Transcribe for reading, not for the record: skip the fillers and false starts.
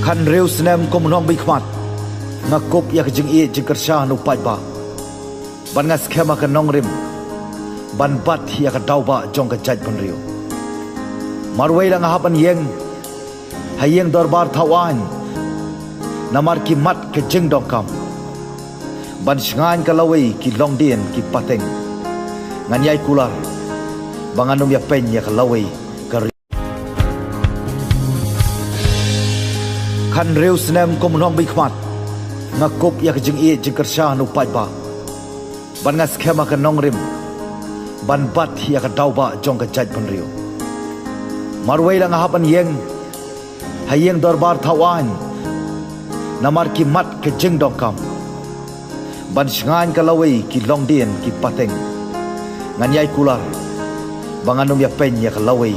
Kan reu senem ko menong bikmat ngakop ya kejeng i jengkersah nu pai ba ban ngas khema ka nong rim ban bat ya ka dau ba jong ka jaj pan riu marwai lang hapan yeng hayeng dorbar thawan namar ki mat ke jeng dong kam ban shngan ka lawai ki long dien ki pateng ngan yai kular banganum ya pen ya ka lawai ka kan reu senem ko menong bikmat ngakop ya kejeng i jengkersah nu pai ba ban ngas khema ka nong rim ban bat ya ka dau ba jong ka jaj pan riu marwai lang hapan yeng hayeng dorbar thawan namar ki mat ke jeng dong kam ban shngan ka lawai ki long dien ki pateng ngan yai kular banganum ya pen ya ka lawai